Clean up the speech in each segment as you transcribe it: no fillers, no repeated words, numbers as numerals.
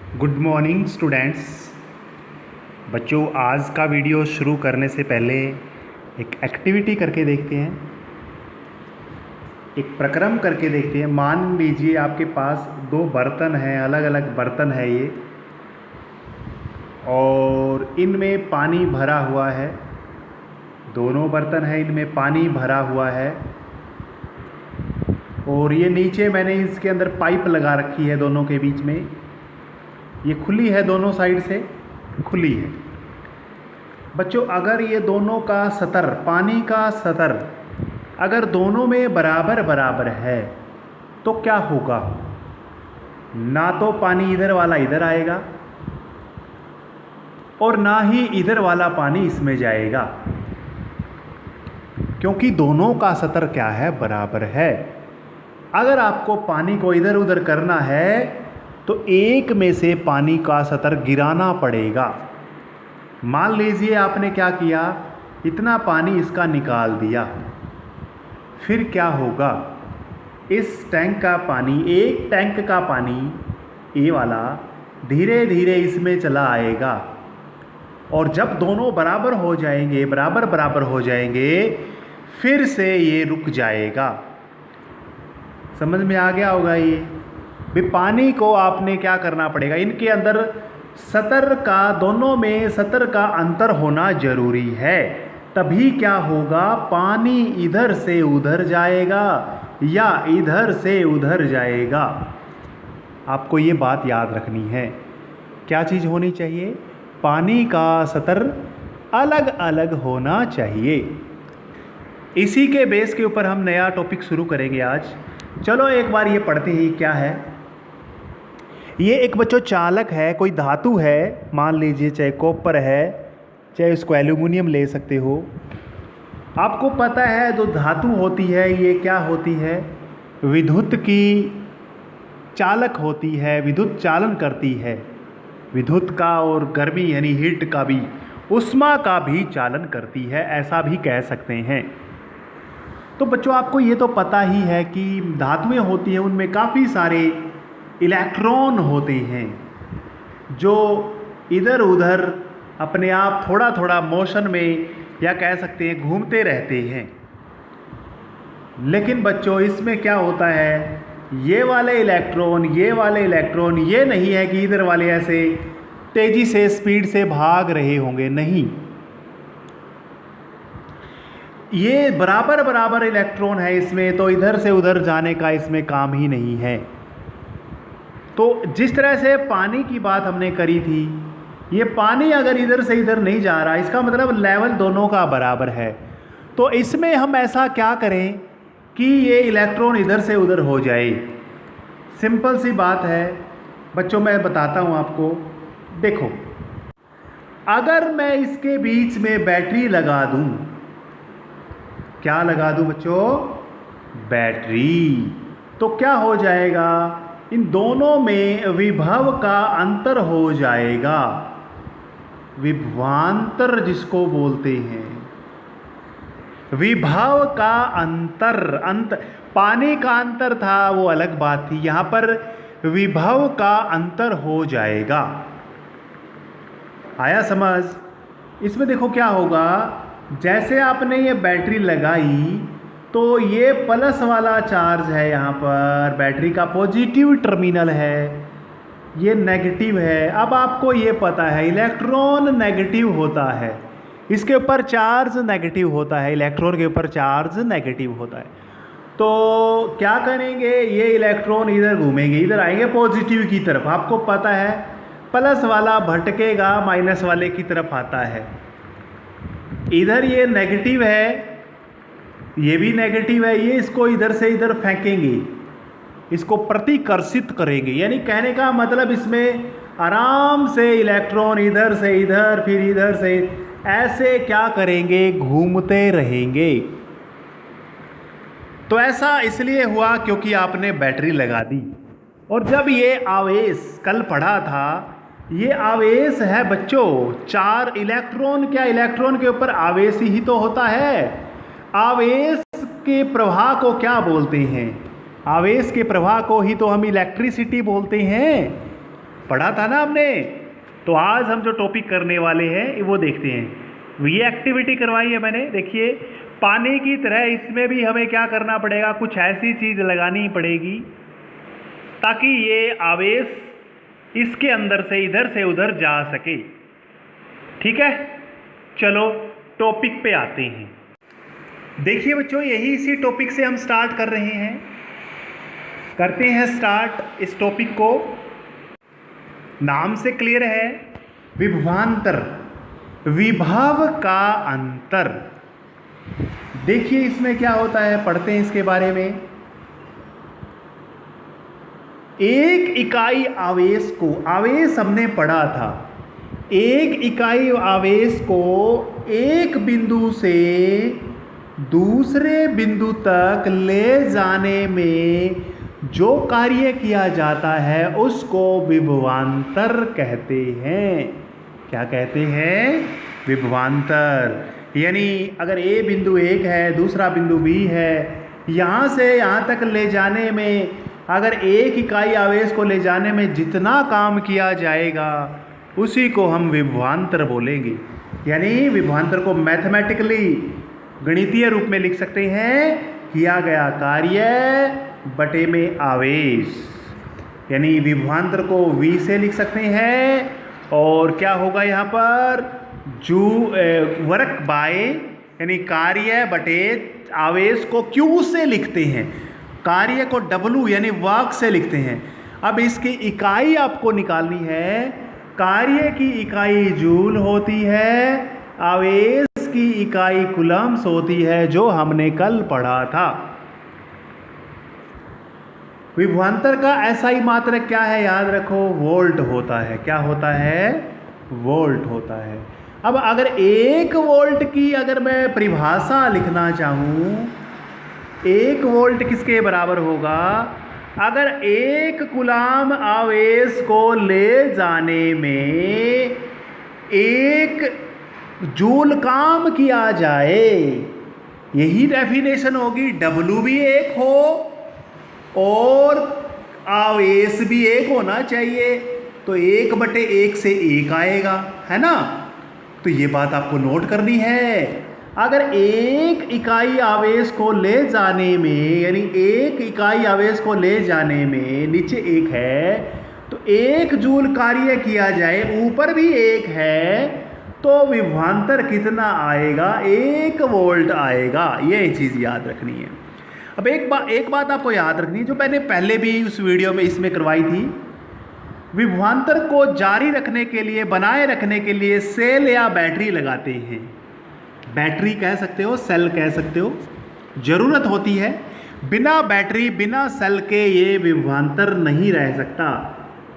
Good morning students. बच्चों, आज का वीडियो शुरू करने से पहले एक एक्टिविटी करके देखते हैं, एक प्रक्रम करके देखते हैं। मान लीजिए आपके पास दो बर्तन हैं, अलग अलग बर्तन है ये, और इनमें पानी भरा हुआ है। दोनों बर्तन हैं, इनमें पानी भरा हुआ है और ये नीचे मैंने इसके अंदर पाइप लगा रखी है दोनों के बीच में। ये खुली है, दोनों साइड से खुली है। बच्चों, अगर ये दोनों का सतर, पानी का सतर अगर दोनों में बराबर बराबर है तो क्या होगा? ना तो पानी इधर वाला इधर आएगा और ना ही इधर वाला पानी इसमें जाएगा, क्योंकि दोनों का सतर क्या है? बराबर है। अगर आपको पानी को इधर उधर करना है तो एक में से पानी का सतर गिराना पड़ेगा। मान लीजिए आपने क्या किया, इतना पानी इसका निकाल दिया, फिर क्या होगा? इस टैंक का पानी, एक टैंक का पानी ये वाला धीरे धीरे इसमें चला आएगा और जब दोनों बराबर हो जाएंगे, बराबर बराबर हो जाएंगे, फिर से ये रुक जाएगा। समझ में आ गया होगा ये? भी पानी को आपने क्या करना पड़ेगा, इनके अंदर सतर का, दोनों में सतर का अंतर होना जरूरी है, तभी क्या होगा? पानी इधर से उधर जाएगा या इधर से उधर जाएगा। आपको ये बात याद रखनी है। क्या चीज़ होनी चाहिए? पानी का सतर अलग अलग होना चाहिए। इसी के बेस के ऊपर हम नया टॉपिक शुरू करेंगे आज। चलो एक बार ये पढ़ते ही क्या है। ये एक बच्चों चालक है, कोई धातु है, मान लीजिए चाहे कॉपर है, चाहे उसको एल्यूमिनियम ले सकते हो। आपको पता है जो धातु होती है ये क्या होती है? विद्युत की चालक होती है, विद्युत चालन करती है। विद्युत का और गर्मी यानी हीट का भी, उष्मा का भी चालन करती है, ऐसा भी कह सकते हैं। तो बच्चों आपको ये तो पता ही है कि धातुएं होती हैं, उनमें काफ़ी सारे इलेक्ट्रॉन होते हैं जो इधर उधर अपने आप थोड़ा थोड़ा मोशन में, या कह सकते हैं घूमते रहते हैं। लेकिन बच्चों इसमें क्या होता है, ये वाले इलेक्ट्रॉन, ये वाले इलेक्ट्रॉन, ये नहीं है कि इधर वाले ऐसे तेज़ी से स्पीड से भाग रहे होंगे, नहीं। ये बराबर बराबर इलेक्ट्रॉन है इसमें, तो इधर से उधर जाने का इसमें काम ही नहीं है। तो जिस तरह से पानी की बात हमने करी थी, ये पानी अगर इधर से इधर नहीं जा रहा, इसका मतलब लेवल दोनों का बराबर है। तो इसमें हम ऐसा क्या करें कि ये इलेक्ट्रॉन इधर से उधर हो जाए। सिंपल सी बात है बच्चों, मैं बताता हूँ आपको। देखो, अगर मैं इसके बीच में बैटरी लगा दूँ, क्या लगा दूँ बच्चों? बैटरी। तो क्या हो जाएगा? इन दोनों में विभव का अंतर हो जाएगा, विभवांतर जिसको बोलते हैं। विभव का अंतर, पानी का अंतर था वो अलग बात थी, यहां पर विभव का अंतर हो जाएगा। आया समझ? इसमें देखो क्या होगा, जैसे आपने ये बैटरी लगाई तो ये प्लस वाला चार्ज है, यहाँ पर बैटरी का पॉजिटिव टर्मिनल है, ये नेगेटिव है। अब आपको ये पता है इलेक्ट्रॉन नेगेटिव होता है, इसके ऊपर चार्ज नेगेटिव होता है, इलेक्ट्रॉन के ऊपर चार्ज नेगेटिव होता है। तो क्या करेंगे, ये इलेक्ट्रॉन इधर घूमेंगे, इधर आएंगे पॉजिटिव की तरफ। आपको पता है प्लस वाला भटकेगा, माइनस वाले की तरफ आता है। इधर ये नेगेटिव है, ये भी नेगेटिव है, ये इसको इधर से इधर फेंकेंगे, इसको प्रतिकर्षित करेंगे। यानी कहने का मतलब इसमें आराम से इलेक्ट्रॉन इधर से इधर, फिर इधर से ऐसे क्या करेंगे? घूमते रहेंगे। तो ऐसा इसलिए हुआ क्योंकि आपने बैटरी लगा दी। और जब ये आवेश कल पढ़ा था, ये आवेश है बच्चों, चार इलेक्ट्रॉन, क्या इलेक्ट्रॉन के ऊपर आवेश ही तो होता है। आवेश के प्रवाह को क्या बोलते हैं? आवेश के प्रवाह को ही तो हम इलेक्ट्रिसिटी बोलते हैं। पढ़ा था ना हमने। तो आज हम जो टॉपिक करने वाले हैं वो देखते हैं। ये एक्टिविटी करवाई है मैंने, देखिए पानी की तरह इसमें भी हमें क्या करना पड़ेगा, कुछ ऐसी चीज़ लगानी पड़ेगी ताकि ये आवेश इसके अंदर से इधर से उधर जा सके। ठीक है, चलो टॉपिक पे आते हैं। देखिए बच्चों, यही इसी टॉपिक से हम स्टार्ट कर रहे हैं। करते हैं स्टार्ट इस टॉपिक को। नाम से क्लियर है, विभवांतर, विभव का अंतर। देखिए इसमें क्या होता है, पढ़ते हैं इसके बारे में। एक इकाई आवेश को, आवेश हमने पढ़ा था, एक इकाई आवेश को एक बिंदु से दूसरे बिंदु तक ले जाने में जो कार्य किया जाता है उसको विभवांतर कहते हैं। क्या कहते हैं? विभवांतर। यानी अगर ए बिंदु एक है, दूसरा बिंदु बी है, यहाँ से यहाँ तक ले जाने में, अगर एक इकाई आवेश को ले जाने में जितना काम किया जाएगा उसी को हम विभवांतर बोलेंगे। यानी विभवांतर को मैथमेटिकली, गणितीय रूप में लिख सकते हैं, किया गया कार्य बटे में आवेश। यानी विभवांतर को V से लिख सकते हैं, और क्या होगा यहाँ पर, वर्क बाय, यानी कार्य बटे आवेश को Q से लिखते हैं, कार्य को W यानी वर्क से लिखते हैं। अब इसकी इकाई आपको निकालनी है। कार्य की इकाई जूल होती है, आवेश की इकाई कूलम्ब्स होती है, जो हमने कल पढ़ा था। विभवांतर का SI मात्रक क्या है, याद रखो, वोल्ट होता है। क्या होता है? वोल्ट होता है। अब अगर 1 वोल्ट की अगर मैं परिभाषा लिखना चाहूँ, 1 वोल्ट किसके बराबर होगा? अगर 1 कूलम्ब आवेश को ले जाने में 1 जूल काम किया जाए, यही डेफिनेशन होगी। W भी 1 हो और आवेश भी 1 होना चाहिए, तो 1/1 से 1 आएगा, है ना। तो ये बात आपको नोट करनी है। अगर 1 इकाई आवेश को ले जाने में, यानी 1 इकाई आवेश को ले जाने में, नीचे 1 है तो 1 जूल कार्य किया जाए, ऊपर भी 1 है, तो विभवांतर कितना आएगा? 1 वोल्ट आएगा। ये चीज़ याद रखनी है। अब एक बात आपको याद रखनी है, जो मैंने पहले भी उस वीडियो में इसमें करवाई थी। विभवांतर को जारी रखने के लिए, बनाए रखने के लिए सेल या बैटरी लगाते हैं। बैटरी कह सकते हो, सेल कह सकते हो, ज़रूरत होती है। बिना बैटरी, बिना सेल के ये विभवांतर नहीं रह सकता।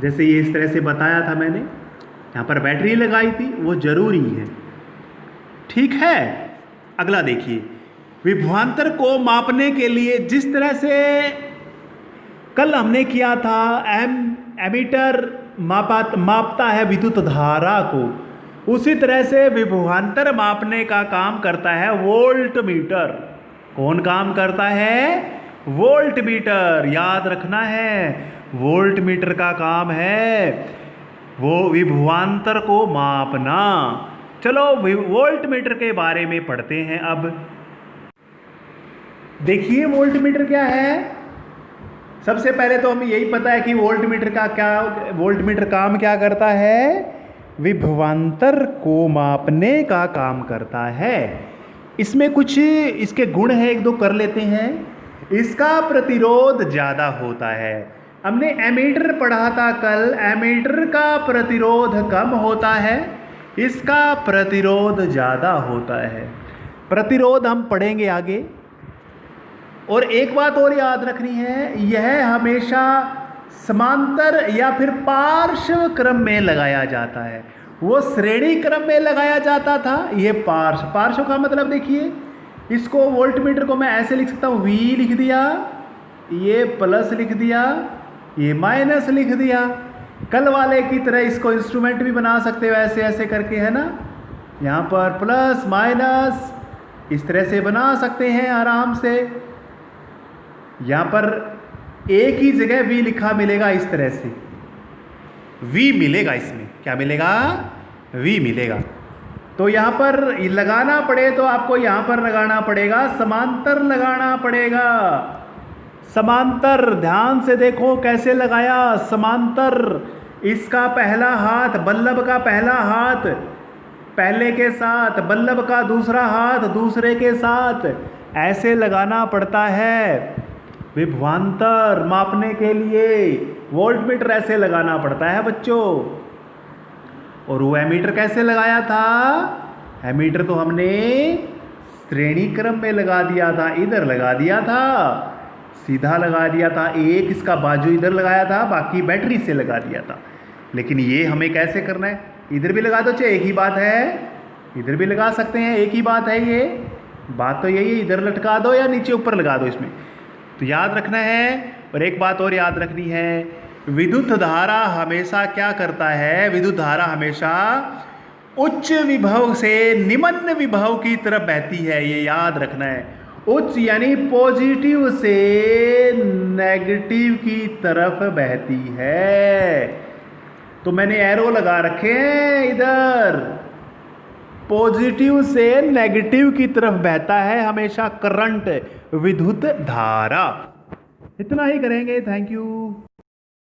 जैसे ये इस तरह से बताया था मैंने, यहाँ पर बैटरी लगाई थी, वो ज़रूरी है। ठीक है, अगला देखिए। विभवांतर को मापने के लिए जिस तरह से कल हमने किया था, एमीटर मापता है विद्युत धारा को, उसी तरह से विभवांतर मापने का काम करता है वोल्ट मीटर। कौन काम करता है? Volt meter. याद रखना है, वोल्ट मीटर का काम है वो विभवांतर को मापना। चलो वोल्ट मीटर के बारे में पढ़ते हैं। अब देखिए वोल्ट मीटर क्या है। सबसे पहले तो हमें यही पता है कि वोल्ट मीटर काम क्या करता है? विभवांतर को मापने का काम करता है। इसमें कुछ इसके गुण हैं, 1-2 कर लेते हैं। इसका प्रतिरोध ज़्यादा होता है। हमने एमीटर पढ़ा था कल, एमीटर का प्रतिरोध कम होता है, इसका प्रतिरोध ज़्यादा होता है। प्रतिरोध हम पढ़ेंगे आगे। और एक बात और याद रखनी है, यह हमेशा समांतर या फिर पार्श्व क्रम में लगाया जाता है। वो श्रेणी क्रम में लगाया जाता था, ये पार्श्व का मतलब देखिए, इसको वोल्ट मीटर को मैं ऐसे लिख सकता हूँ, V लिख दिया, ये प्लस लिख दिया, ये माइनस लिख दिया। कल वाले की तरह इसको इंस्ट्रूमेंट भी बना सकते हो, ऐसे ऐसे करके, है ना। यहाँ पर प्लस माइनस इस तरह से बना सकते हैं आराम से। यहाँ पर एक ही जगह V लिखा मिलेगा इस तरह से, V मिलेगा इसमें। क्या मिलेगा? V मिलेगा। तो यहाँ पर लगाना पड़े तो आपको यहाँ पर लगाना पड़ेगा, समांतर लगाना पड़ेगा। समांतर, ध्यान से देखो कैसे लगाया, समांतर। इसका पहला हाथ, बल्लभ का पहला हाथ पहले के साथ, बल्लभ का दूसरा हाथ दूसरे के साथ, ऐसे लगाना पड़ता है। विभवांतर मापने के लिए वोल्टमीटर ऐसे लगाना पड़ता है बच्चों। और वो एमीटर कैसे लगाया था? एमीटर तो हमने श्रेणी क्रम में लगा दिया था, इधर लगा दिया था, सीधा लगा दिया था। एक इसका बाजू इधर लगाया था, बाकी बैटरी से लगा दिया था। लेकिन ये हमें कैसे करना है? इधर भी लगा दो, चाहे एक ही बात है, इधर भी लगा सकते हैं, एक ही बात है। ये बात तो यही है, इधर लटका दो या नीचे ऊपर लगा दो इसमें। तो याद रखना है। और एक बात और याद रखनी है, विद्युत धारा हमेशा क्या करता है? विद्युत धारा हमेशा उच्च विभव से निम्न विभव की तरफ बहती है, ये याद रखना है। उच्च यानी पॉजिटिव से नेगेटिव की तरफ बहती है। तो मैंने एरो लगा रखे हैं इधर, पॉजिटिव से नेगेटिव की तरफ बहता है हमेशा करंट, विद्युत धारा। इतना ही करेंगे। Thank you.